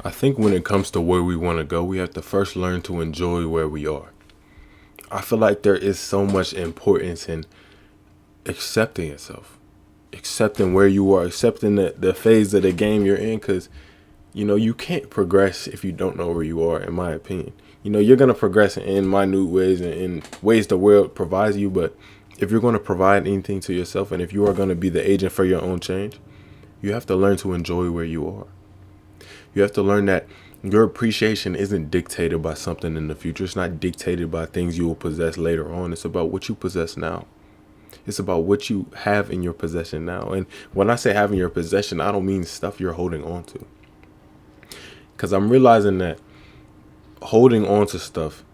I think when it comes to where we want to go, we have to first learn to enjoy where we are. I feel like there is so much importance in accepting yourself, accepting where you are, accepting the phase of the game you're in, because, you can't progress if you don't know where you are, in my opinion. You're going to progress in minute ways and in ways the world provides you, but if you're going to provide anything to yourself and if you are going to be the agent for your own change, you have to learn to enjoy where you are. You have to learn that your appreciation isn't dictated by something in the future. It's not dictated by things you will possess later on. It's about what you possess now. It's about what you have in your possession now. And when I say having your possession, I don't mean stuff you're holding on to. Because I'm realizing that holding on to stuff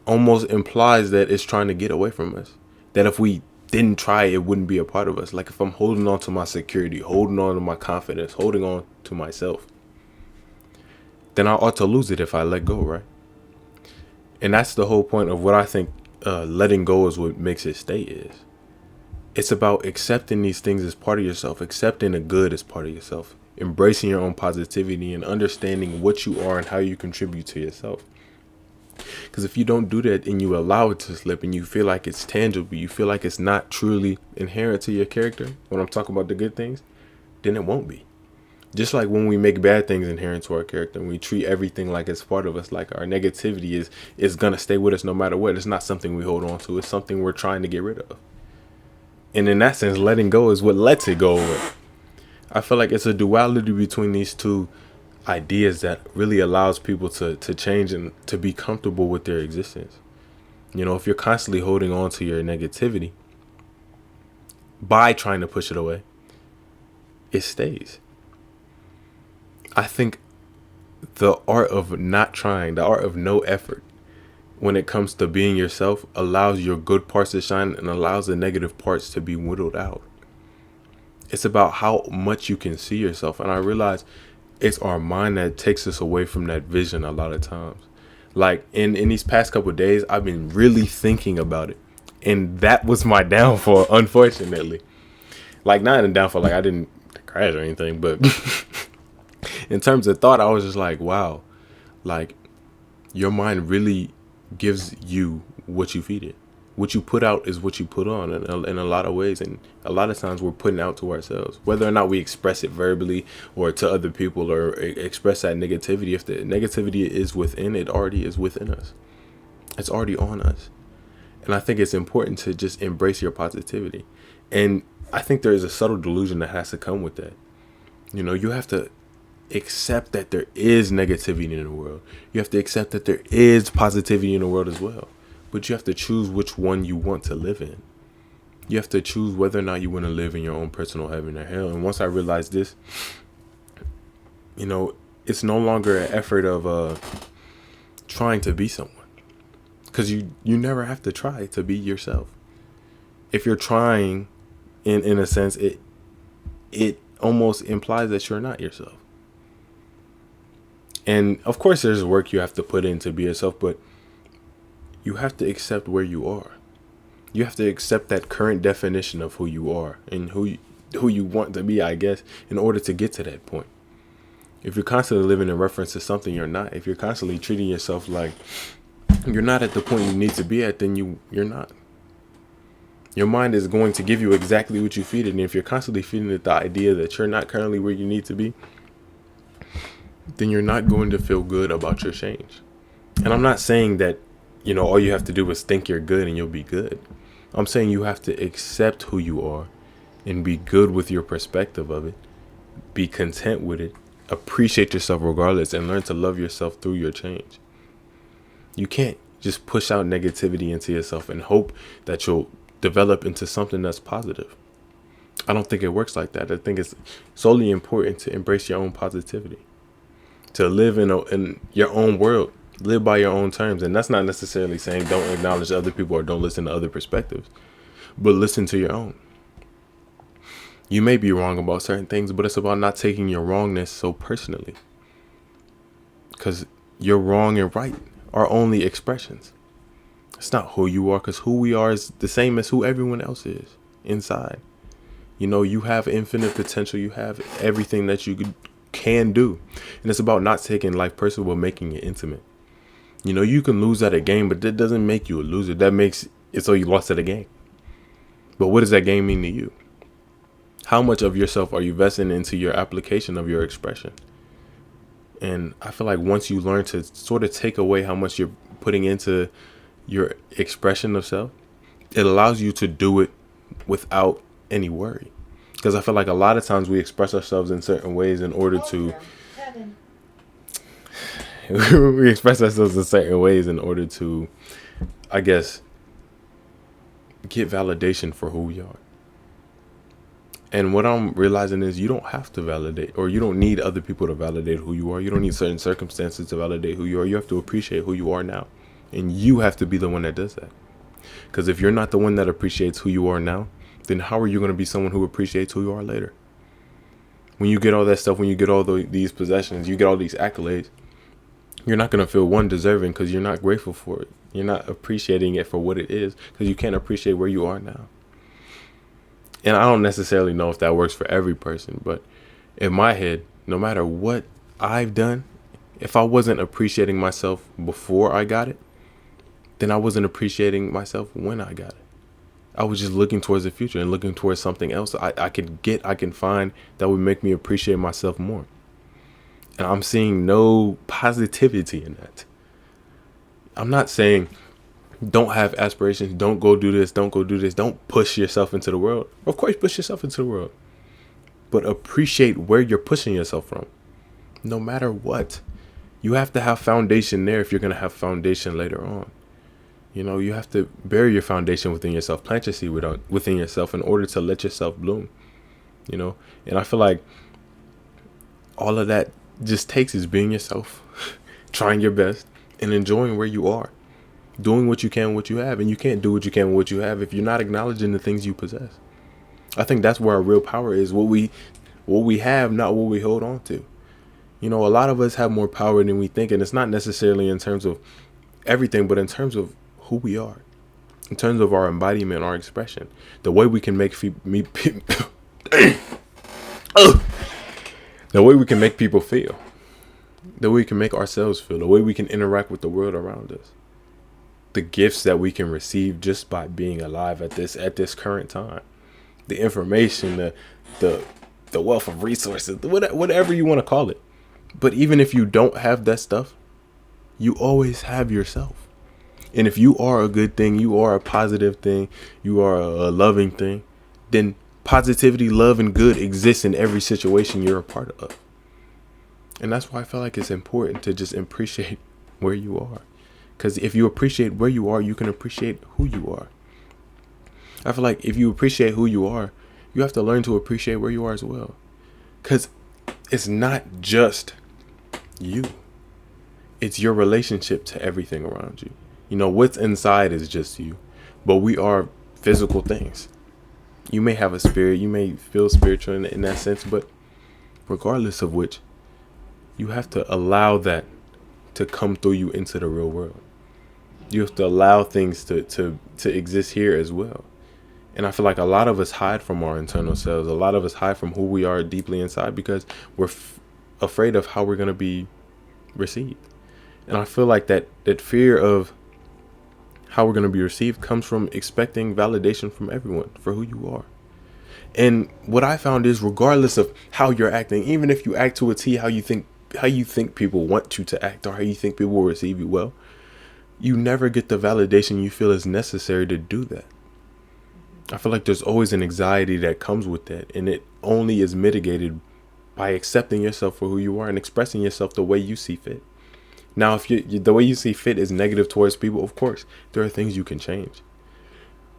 almost implies that it's trying to get away from us. That if we didn't try, it wouldn't be a part of us. Like if I'm holding on to my security, holding on to my confidence, holding on to myself, then I ought to lose it if I let go, right? And that's the whole point of what I think letting go is what makes it stay is. It's about accepting these things as part of yourself, accepting the good as part of yourself, embracing your own positivity and understanding what you are and how you contribute to yourself. Because if you don't do that and you allow it to slip and you feel like it's tangible, you feel like it's not truly inherent to your character, when I'm talking about the good things, then it won't be. Just like when we make bad things inherent to our character and we treat everything like it's part of us, like our negativity is going to stay with us no matter what. It's not something we hold on to. It's something we're trying to get rid of. And in that sense, letting go is what lets it go away. I feel like it's a duality between these two ideas that really allows people to change and to be comfortable with their existence. If you're constantly holding on to your negativity by trying to push it away, it stays. I think the art of not trying, the art of no effort, when it comes to being yourself, allows your good parts to shine and allows the negative parts to be whittled out. It's about how much you can see yourself. And I realize it's our mind that takes us away from that vision a lot of times. Like in these past couple of days, I've been really thinking about it. And that was my downfall, unfortunately. Like not in a downfall, like I didn't crash or anything, but in terms of thought, I was just like, wow, like your mind really gives you what you feed it. What you put out is what you put on in a lot of ways. And a lot of times we're putting out to ourselves, whether or not we express it verbally or to other people or express that negativity. If the negativity is within, it already is within us. It's already on us. And I think it's important to just embrace your positivity. And I think there is a subtle delusion that has to come with that. You have to accept that there is negativity in the world. You have to accept that there is positivity in the world as well. But you have to choose which one you want to live in. You have to choose whether or not you want to live in your own personal heaven or hell. And once I realized this, it's no longer an effort of trying to be someone. Because you never have to try to be yourself. If you're trying, in a sense, it almost implies that you're not yourself. And of course there's work you have to put in to be yourself, but you have to accept where you are. You have to accept that current definition of who you are and who you want to be, I guess, in order to get to that point. If you're constantly living in reference to something you're not, if you're constantly treating yourself like you're not at the point you need to be at, then you're not. Your mind is going to give you exactly what you feed it. And if you're constantly feeding it the idea that you're not currently where you need to be, then you're not going to feel good about your change. And I'm not saying that, all you have to do is think you're good and you'll be good. I'm saying you have to accept who you are and be good with your perspective of it. Be content with it. Appreciate yourself regardless and learn to love yourself through your change. You can't just push out negativity into yourself and hope that you'll develop into something that's positive. I don't think it works like that. I think it's solely important to embrace your own positivity. To live in your own world, live by your own terms. And that's not necessarily saying don't acknowledge other people or don't listen to other perspectives, but listen to your own. You may be wrong about certain things, but it's about not taking your wrongness so personally. Because your wrong and right are only expressions. It's not who you are, because who we are is the same as who everyone else is inside. You have infinite potential. You have everything that you could can do. And it's about not taking life personal, but making it intimate. You can lose at a game, but that doesn't make you a loser. That makes it so you lost at a game. But what does that game mean to you? How much of yourself are you vesting into your application of your expression? And I feel like once you learn to sort of take away how much you're putting into your expression of self, it allows you to do it without any worry. Because I feel like a lot of times we express ourselves in certain ways in order to we express ourselves in certain ways in order to, I guess, get validation for who we are. And what I'm realizing is you don't have to validate, or you don't need other people to validate who you are. You don't need certain circumstances to validate who you are. You have to appreciate who you are now. And you have to be the one that does that. Because if you're not the one that appreciates who you are now, then how are you going to be someone who appreciates who you are later? When you get all that stuff, when you get all these possessions, you get all these accolades, you're not going to feel deserving because you're not grateful for it. You're not appreciating it for what it is because you can't appreciate where you are now. And I don't necessarily know if that works for every person, but in my head, no matter what I've done, if I wasn't appreciating myself before I got it, then I wasn't appreciating myself when I got it. I was just looking towards the future and looking towards something else I can find that would make me appreciate myself more. And I'm seeing no positivity in that. I'm not saying don't have aspirations, don't go do this, don't push yourself into the world. Of course, push yourself into the world. But appreciate where you're pushing yourself from. No matter what. You have to have foundation there if you're going to have foundation later on. You have to bury your foundation within yourself, plant your seed within yourself in order to let yourself bloom. And I feel like all of that just takes is being yourself, trying your best, and enjoying where you are. Doing what you can with what you have. And you can't do what you can with what you have if you're not acknowledging the things you possess. I think that's where our real power is. What we have, not what we hold on to. A lot of us have more power than we think. And it's not necessarily in terms of everything, but in terms of who we are. In terms of our embodiment, our expression. The way we can make the way we can make people feel. The way we can make ourselves feel. The way we can interact with the world around us. The gifts that we can receive just by being alive at this current time, the information, the wealth of resources, whatever you want to call it. But even if you don't have that stuff, you always have yourself. And if you are a good thing, you are a positive thing, you are a loving thing, then positivity, love, and good exists in every situation you're a part of. And that's why I feel like it's important to just appreciate where you are. Because if you appreciate where you are, you can appreciate who you are. I feel like if you appreciate who you are, you have to learn to appreciate where you are as well. Because it's not just you. It's your relationship to everything around you. What's inside is just you. But we are physical things. You may have a spirit. You may feel spiritual in that sense. But regardless of which, you have to allow that to come through you into the real world. You have to allow things to exist here as well. And I feel like a lot of us hide from our internal selves. A lot of us hide from who we are deeply inside because we're afraid of how we're going to be received. And I feel like that fear of how we're going to be received comes from expecting validation from everyone for who you are. And what I found is regardless of how you're acting, even if you act to a T how you think people want you to act or how you think people will receive you well, you never get the validation you feel is necessary to do that. I feel like there's always an anxiety that comes with that, and it only is mitigated by accepting yourself for who you are and expressing yourself the way you see fit. Now, if the way you see fit is negative towards people, of course, there are things you can change.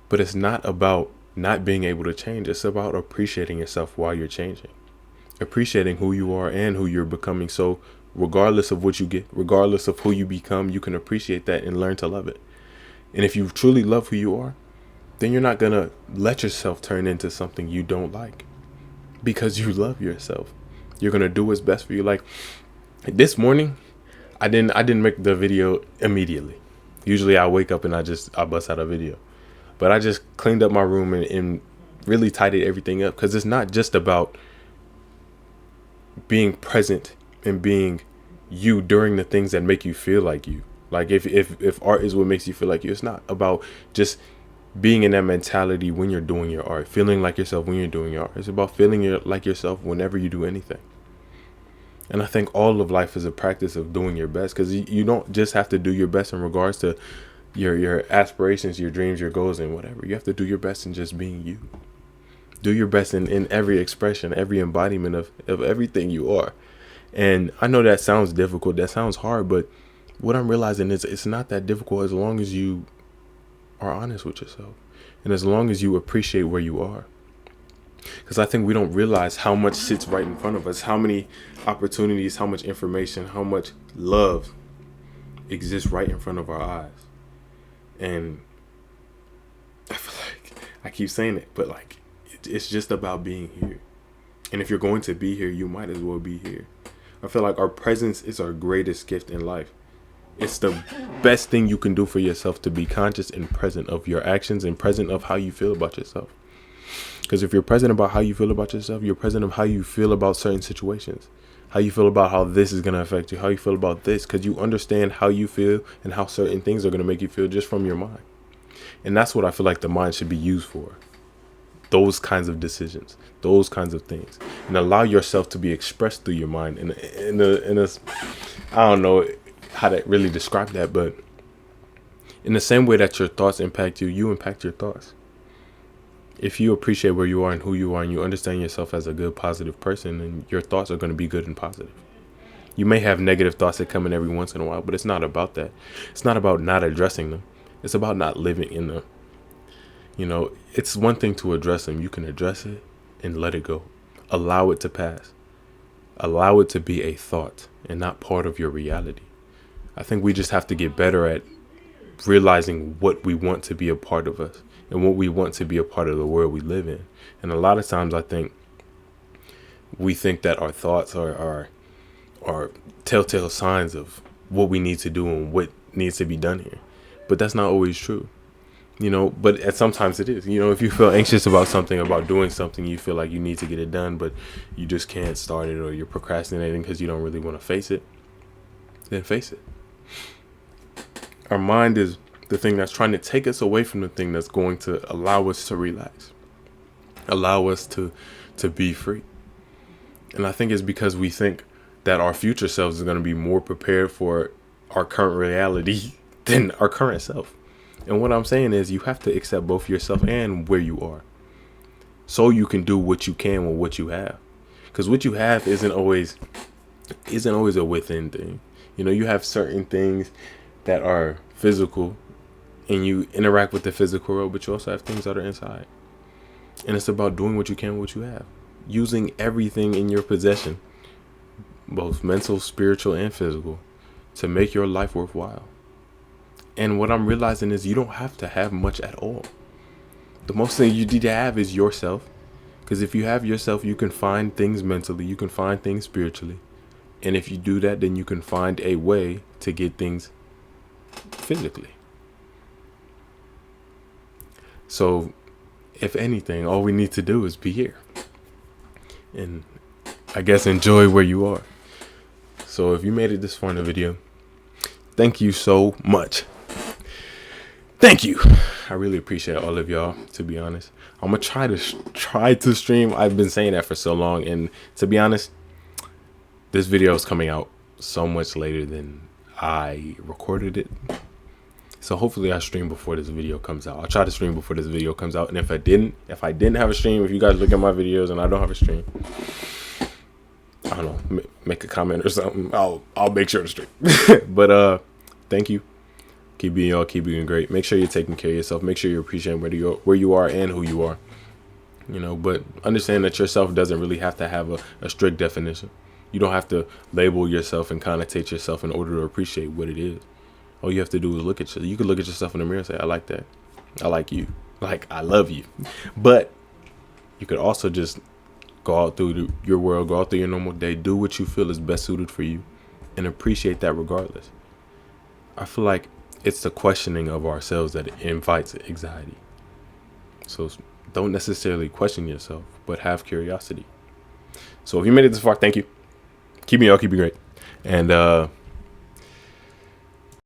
But it's not about not being able to change. It's about appreciating yourself while you're changing. Appreciating who you are and who you're becoming. So regardless of what you get, regardless of who you become, you can appreciate that and learn to love it. And if you truly love who you are, then you're not going to let yourself turn into something you don't like because you love yourself. You're going to do what's best for you. Like this morning, I didn't make the video immediately. Usually I wake up and I bust out a video. But I just cleaned up my room and really tidied everything up because it's not just about being present and being you during the things that make you feel like you. Like if art is what makes you feel like you, it's not about just being in that mentality when you're doing your art, feeling like yourself when you're doing your art. It's about feeling like yourself whenever you do anything. And I think all of life is a practice of doing your best, because you don't just have to do your best in regards to your aspirations, your dreams, your goals, and whatever. You have to do your best in just being you. Do your best in every expression, every embodiment of everything you are. And I know that sounds difficult, that sounds hard, but what I'm realizing is it's not that difficult as long as you are honest with yourself, and as long as you appreciate where you are. Because I think we don't realize how much sits right in front of us, how many opportunities, how much information, how much love exists right in front of our eyes. And I feel like I keep saying it, but like it's just about being here. And if you're going to be here, you might as well be here. I feel like our presence is our greatest gift in life. It's the best thing you can do for yourself, to be conscious and present of your actions and present of how you feel about yourself. Because if you're present about how you feel about yourself, you're present of how you feel about certain situations, how you feel about how this is going to affect you, how you feel about this, because you understand how you feel and how certain things are going to make you feel just from your mind. And that's what I feel like the mind should be used for. Those kinds of decisions, those kinds of things, and allow yourself to be expressed through your mind. In a I don't know how to really describe that, but in the same way that your thoughts impact you, you impact your thoughts. If you appreciate where you are and who you are, and you understand yourself as a good, positive person, then your thoughts are going to be good and positive. You may have negative thoughts that come in every once in a while, but it's not about that. It's not about not addressing them. It's about not living in them. You know, it's one thing to address them. You can address it and let it go. Allow it to pass. Allow it to be a thought and not part of your reality. I think we just have to get better at realizing what we want to be a part of us and what we want to be a part of the world we live in. And a lot of times I think we think that our thoughts are telltale signs of what we need to do and what needs to be done here. But that's not always true. You know, but sometimes it is. You know, if you feel anxious about something, about doing something, you feel like you need to get it done, but you just can't start it, or you're procrastinating because you don't really want to face it, then face it. Our mind is the thing that's trying to take us away from the thing that's going to allow us to relax, allow us to be free. And I think it's because we think that our future selves is going to be more prepared for our current reality than our current self. And what I'm saying is you have to accept both yourself and where you are, so you can do what you can with what you have. Because what you have isn't always a within thing. You know, you have certain things that are physical and you interact with the physical world, but you also have things that are inside. And it's about doing what you can with what you have, using everything in your possession, both mental, spiritual, and physical, to make your life worthwhile. And what I'm realizing is you don't have to have much at all. The most thing you need to have is yourself. Because if you have yourself, you can find things mentally, you can find things spiritually. And if you do that, then you can find a way to get things physically. So, if anything, all we need to do is be here. And I guess enjoy where you are. So if you made it this far in the video, thank you so much. Thank you. I really appreciate all of y'all, to be honest. I'm going to try to stream. I've been saying that for so long. And to be honest, this video is coming out so much later than I recorded it. So hopefully I stream before this video comes out. I'll try to stream before this video comes out. And if I didn't have a stream, if you guys look at my videos and I don't have a stream, I don't know, make a comment or something. I'll make sure to stream. But thank you. Keep being y'all. Keep being great. Make sure you're taking care of yourself. Make sure you're appreciating where you are and who you are. You know, but understand that yourself doesn't really have to have a strict definition. You don't have to label yourself and connotate yourself in order to appreciate what it is. All you have to do is look at yourself. You can look at yourself in the mirror and say, I like that. I like you. Like, I love you. But you could also just go out through your world, go out through your normal day, do what you feel is best suited for you, and appreciate that regardless. I feel like it's the questioning of ourselves that invites anxiety. So don't necessarily question yourself, but have curiosity. So if you made it this far, thank you. Keep me great. And